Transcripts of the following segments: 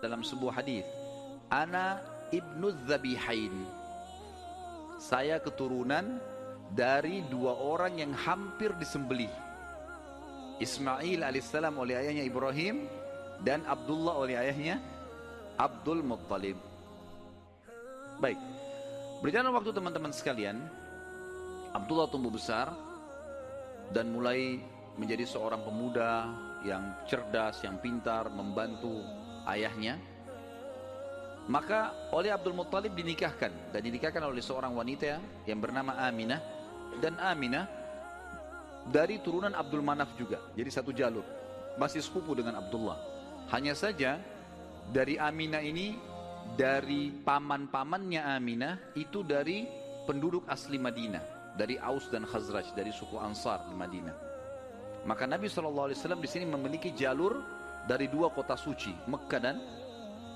dalam sebuah hadis, ana ibnu dzabihain, saya keturunan dari dua orang yang hampir disembelih, Ismail alaihissalam oleh ayahnya Ibrahim, dan Abdullah oleh ayahnya Abdul Muttalib. Baik, berjalan waktu teman-teman sekalian, Abdullah tumbuh besar dan mulai menjadi seorang pemuda yang cerdas, yang pintar, membantu ayahnya. Maka oleh Abdul Muttalib dinikahkan, dan dinikahkan oleh seorang wanita yang bernama Aminah. Dan Aminah dari turunan Abdul Manaf juga, jadi satu jalur, masih sepupu dengan Abdullah. Hanya saja dari Aminah ini, dari paman-pamannya Aminah itu dari penduduk asli Madinah, dari Aus dan Khazraj, dari suku Ansar di Madinah. Maka Nabi SAW di sini memiliki jalur dari dua kota suci, Mekah dan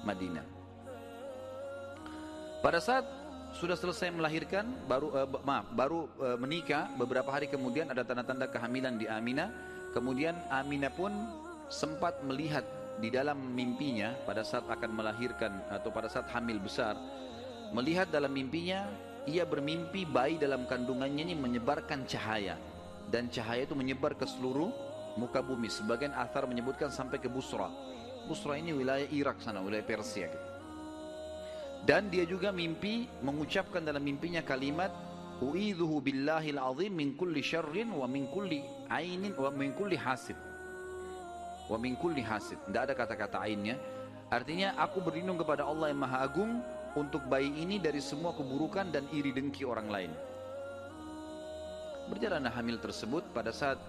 Madinah. Pada saat sudah selesai melahirkan, baru menikah, beberapa hari kemudian ada tanda-tanda kehamilan di Aminah. Kemudian Aminah pun sempat melihat di dalam mimpinya pada saat akan melahirkan atau pada saat hamil besar, melihat dalam mimpinya ia bermimpi bayi dalam kandungannya ini menyebarkan cahaya, dan cahaya itu menyebar ke seluruh muka bumi. Sebagian athar menyebutkan sampai ke Busra. Busra ini wilayah Irak sana, wilayah Persia gitu. Dan dia juga mimpi mengucapkan dalam mimpinya kalimat u'idzuhu billahil azim min kulli syarrin wa min kulli ainin wa min kulli hasid. Wa min kulli hasid. Tidak ada kata-kata ainnya. Artinya aku berlindung kepada Allah yang Maha Agung untuk bayi ini dari semua keburukan dan iri dengki orang lain. Berjalanlah hamil tersebut. Pada saat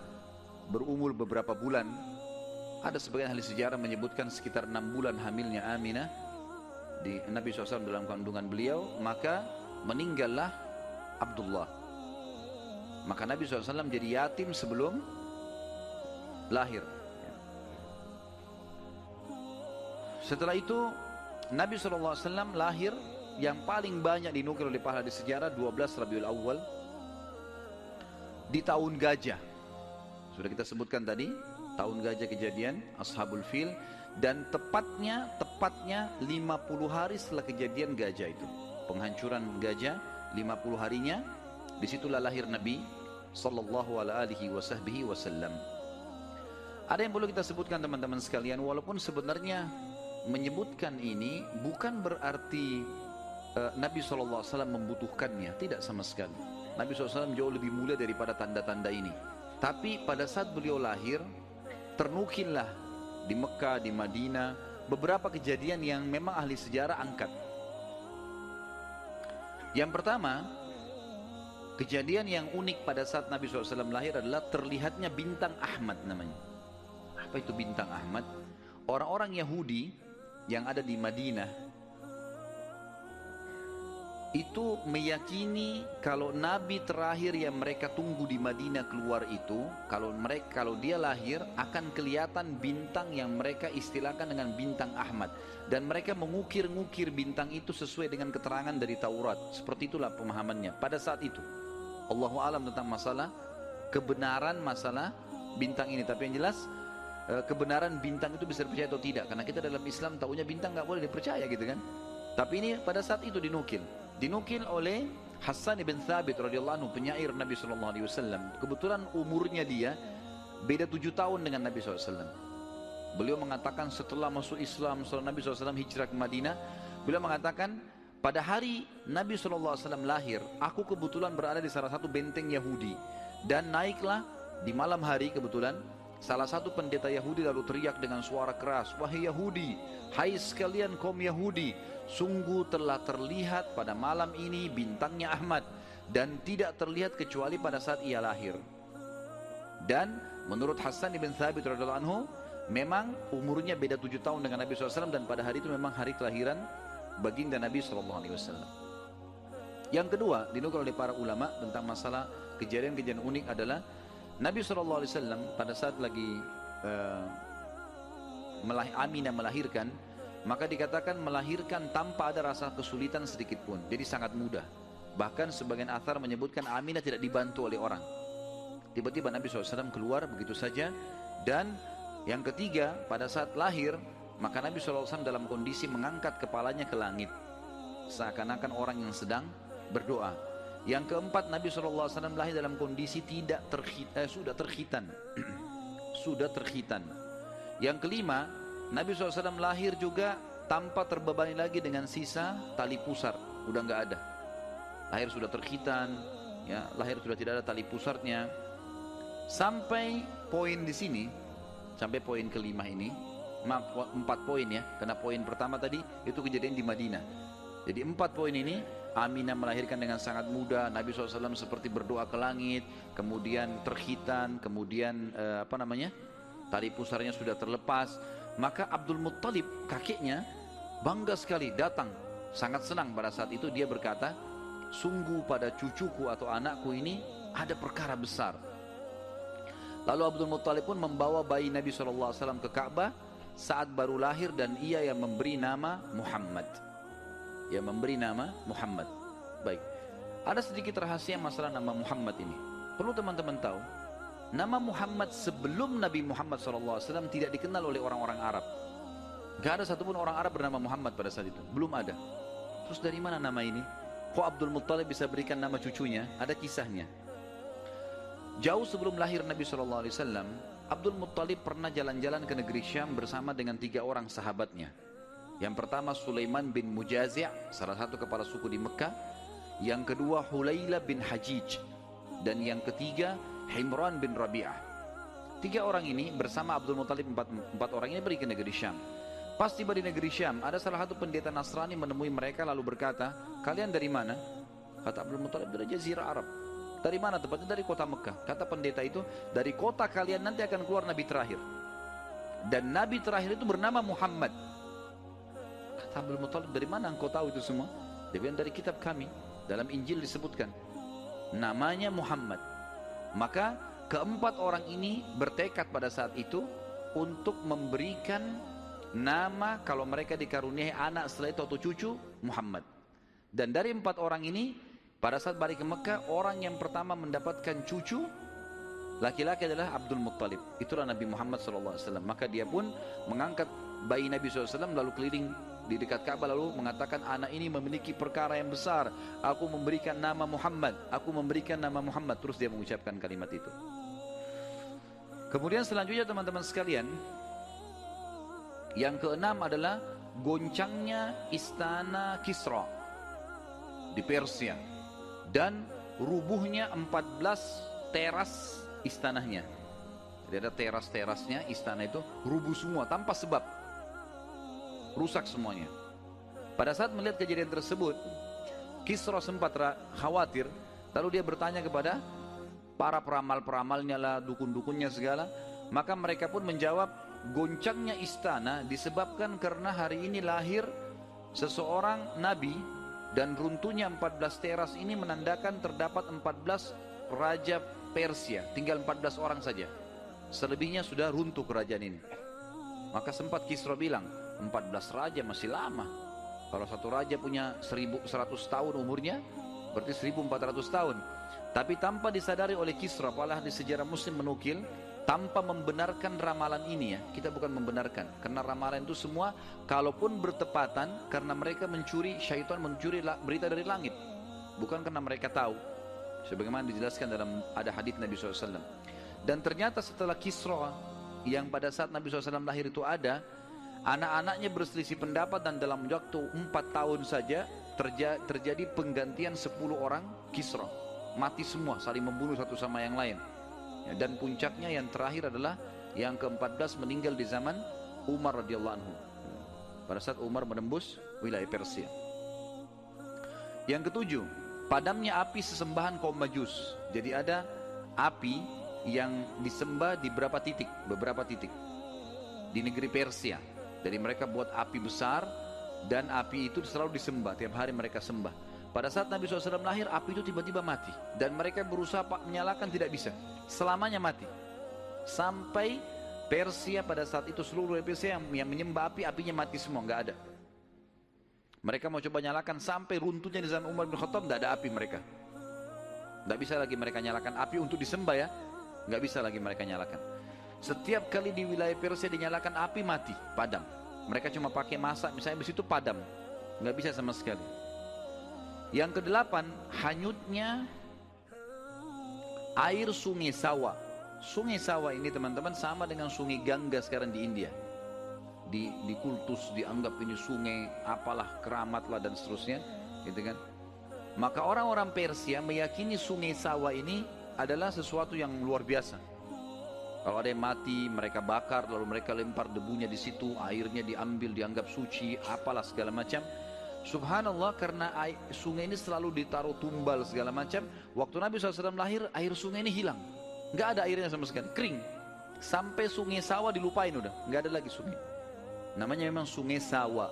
berumur beberapa bulan, ada sebagian ahli sejarah menyebutkan sekitar 6 bulan hamilnya Aminah di Nabi SAW dalam kandungan beliau, maka meninggallah Abdullah. Maka Nabi SAW jadi yatim sebelum lahir. Setelah itu Nabi SAW lahir, yang paling banyak dinukil oleh para ahli sejarah 12 Rabiul Awal di tahun gajah. Sudah kita sebutkan tadi, tahun gajah kejadian Ashabul Fil. Dan tepatnya 50 hari setelah kejadian gajah itu, penghancuran gajah, 50 harinya, disitulah lahir Nabi sallallahu alaihi wasallam. Ada yang perlu kita sebutkan teman-teman sekalian, walaupun sebenarnya menyebutkan ini bukan berarti Nabi SAW membutuhkannya, tidak sama sekali. Nabi SAW jauh lebih mulia daripada tanda-tanda ini. Tapi pada saat beliau lahir, ternukillah di Mekah, di Madinah, beberapa kejadian yang memang ahli sejarah angkat. Yang pertama, kejadian yang unik pada saat Nabi SAW lahir adalah terlihatnya bintang Ahmad namanya. Apa itu bintang Ahmad? Orang-orang Yahudi yang ada di Madinah itu meyakini kalau Nabi terakhir yang mereka tunggu di Madinah keluar itu, kalau dia lahir akan kelihatan bintang yang mereka istilahkan dengan bintang Ahmad, dan mereka mengukir-ngukir bintang itu sesuai dengan keterangan dari Taurat. Seperti itulah pemahamannya pada saat itu. Allahu alam tentang masalah kebenaran masalah bintang ini, tapi yang jelas kebenaran bintang itu bisa dipercaya atau tidak, karena kita dalam Islam tahunya bintang nggak boleh dipercaya gitu kan. Tapi ini pada saat itu dinukil oleh Hassan ibn Thabit radhiyallahu anhu, penyair Nabi SAW. Kebetulan umurnya dia beda 7 tahun dengan Nabi SAW. Beliau mengatakan setelah masuk Islam, setelah Nabi SAW hijrah ke Madinah, beliau mengatakan pada hari Nabi SAW lahir, aku kebetulan berada di salah satu benteng Yahudi, dan naiklah di malam hari kebetulan salah satu pendeta Yahudi lalu teriak dengan suara keras, wahai Yahudi, hai sekalian kaum Yahudi, sungguh telah terlihat pada malam ini bintangnya Ahmad, dan tidak terlihat kecuali pada saat ia lahir. Dan menurut Hassan ibn Thabit radhiyallahu anhu, memang umurnya beda 7 tahun dengan Nabi SAW, dan pada hari itu memang hari kelahiran baginda Nabi SAW. Yang kedua dinukil oleh para ulama tentang masalah kejadian-kejadian unik adalah Nabi SAW pada saat lagi Aminah melahirkan, maka dikatakan melahirkan tanpa ada rasa kesulitan sedikit pun, jadi sangat mudah. Bahkan sebagian athar menyebutkan Aminah tidak dibantu oleh orang. Tiba-tiba Nabi SAW keluar begitu saja. Dan yang ketiga, pada saat lahir Maka Nabi SAW dalam kondisi mengangkat kepalanya ke langit, seakan-akan orang yang sedang berdoa. Yang keempat, Nabi SAW lahir dalam kondisi sudah terkhitan. Sudah terkhitan. Yang kelima, Nabi SAW lahir juga tanpa terbebani lagi dengan sisa tali pusar, udah nggak ada. Lahir sudah terkhitan, ya, lahir sudah tidak ada tali pusarnya. Sampai poin di sini, sampai poin kelima ini, maaf, 4 poin ya, karena poin pertama tadi itu kejadian di Madinah. Jadi 4 poin ini, Aminah melahirkan dengan sangat muda, Nabi SAW seperti berdoa ke langit, kemudian terkhitan, kemudian tali pusarnya sudah terlepas. Maka Abdul Muttalib, kakeknya, bangga sekali datang, sangat senang pada saat itu. Dia berkata, sungguh pada cucuku atau anakku ini ada perkara besar. Lalu Abdul Muttalib pun membawa bayi Nabi SAW ke Ka'bah saat baru lahir, dan ia yang memberi nama Muhammad. Yang memberi nama Muhammad. Baik, ada sedikit rahasia masalah nama Muhammad ini. Perlu teman-teman tahu, nama Muhammad sebelum Nabi Muhammad SAW tidak dikenal oleh orang-orang Arab. Gak ada satupun orang Arab bernama Muhammad pada saat itu, belum ada. Terus dari mana nama ini? Kok Abdul Muttalib bisa berikan nama cucunya? Ada kisahnya. Jauh sebelum lahir Nabi SAW, Abdul Muttalib pernah jalan-jalan ke negeri Syam bersama dengan 3 orang sahabatnya. Yang pertama Sulaiman bin Mujazi', salah satu kepala suku di Mekah. Yang kedua Hulayla bin Hajij. Dan yang ketiga Himran bin Rabi'ah. 3 orang ini bersama Abdul Muttalib, 4 orang ini pergi ke negeri Syam. Pas tiba di negeri Syam, ada salah satu pendeta Nasrani menemui mereka lalu berkata, kalian dari mana? Kata Abdul Muttalib, dari Jazirah Arab. Dari mana? Tepatnya dari kota Mekah. Kata pendeta itu, dari kota kalian nanti akan keluar Nabi terakhir. Dan Nabi terakhir itu bernama Muhammad. Kata Abdul Muttalib, dari mana engkau tahu itu semua? Dia bilang, dari kitab kami, dalam Injil disebutkan namanya Muhammad. Maka keempat orang ini bertekad pada saat itu untuk memberikan nama kalau mereka dikaruniai anak setelah itu atau cucu, Muhammad. Dan dari 4 orang ini, pada saat balik ke Mekah, orang yang pertama mendapatkan cucu laki-laki adalah Abdul Muttalib. Itulah Nabi Muhammad SAW. Maka dia pun mengangkat bayi Nabi SAW lalu keliling di dekat Ka'bah lalu mengatakan, anak ini memiliki perkara yang besar, aku memberikan nama Muhammad, aku memberikan nama Muhammad. Terus dia mengucapkan kalimat itu. Kemudian selanjutnya teman-teman sekalian, yang keenam adalah goncangnya istana Kisra di Persia dan rubuhnya 14 teras istananya. Jadi ada teras-terasnya istana itu rubuh semua tanpa sebab, rusak semuanya. Pada saat melihat kejadian tersebut, Kisra sempat khawatir, lalu dia bertanya kepada para peramal-peramalnya lah, dukun-dukunnya segala. Maka mereka pun menjawab, goncangnya istana disebabkan karena hari ini lahir seseorang nabi, dan runtuhnya 14 teras ini menandakan terdapat 14 raja Persia, tinggal 14 orang saja, selebihnya sudah runtuh kerajaan ini. Maka sempat Kisra bilang, 14 raja masih lama. Kalau satu raja punya 1100 tahun umurnya, berarti 1400 tahun. Tapi tanpa disadari oleh Kisra, apalagi di sejarah Muslim menukil, tanpa membenarkan ramalan ini ya, kita bukan membenarkan, karena ramalan itu semua kalaupun bertepatan karena mereka mencuri, syaitan mencuri berita dari langit, bukan karena mereka tahu, sebagaimana dijelaskan dalam ada hadits Nabi SAW. Dan ternyata setelah Kisra yang pada saat Nabi SAW lahir itu ada, anak-anaknya berselisih pendapat, dan dalam waktu 4 tahun saja terjadi penggantian 10 orang Kisra, mati semua, saling membunuh satu sama yang lain. Ya, dan puncaknya yang terakhir adalah yang ke-14 meninggal di zaman Umar radhiyallahu anhu, pada saat Umar menembus wilayah Persia. Yang ketujuh, padamnya api sesembahan kaum Majus. Jadi ada api yang disembah di beberapa titik di negeri Persia. Jadi mereka buat api besar, dan api itu selalu disembah, tiap hari mereka sembah. Pada saat Nabi SAW lahir, api itu tiba-tiba mati, dan mereka berusaha menyalakan, tidak bisa, selamanya mati. Sampai Persia pada saat itu, seluruh Persia yang menyembah api, apinya mati semua, nggak ada. Mereka mau coba nyalakan, sampai runtuhnya di zaman Umar bin Khattab, nggak ada api mereka. Nggak bisa lagi mereka nyalakan api untuk disembah ya, nggak bisa lagi mereka nyalakan. Setiap kali di wilayah Persia dinyalakan api, mati, padam. Mereka cuma pakai masak, misalnya di situ padam, nggak bisa sama sekali. Yang kedelapan, hanyutnya air sungai Sawa. Sungai Sawa ini teman-teman sama dengan sungai Gangga sekarang di India. Di kultus dianggap ini sungai apalah, keramat lah dan seterusnya, gitu kan. Maka orang-orang Persia meyakini sungai Sawa ini adalah sesuatu yang luar biasa. Kalau ada yang mati, mereka bakar, lalu mereka lempar debunya di situ, airnya diambil, dianggap suci, apalah segala macam. Subhanallah, karena sungai ini selalu ditaruh tumbal segala macam. Waktu Nabi SAW lahir, air sungai ini hilang, nggak ada airnya sama sekali, kering. Sampai sungai Sawa dilupain udah, nggak ada lagi sungai. Namanya memang sungai Sawa.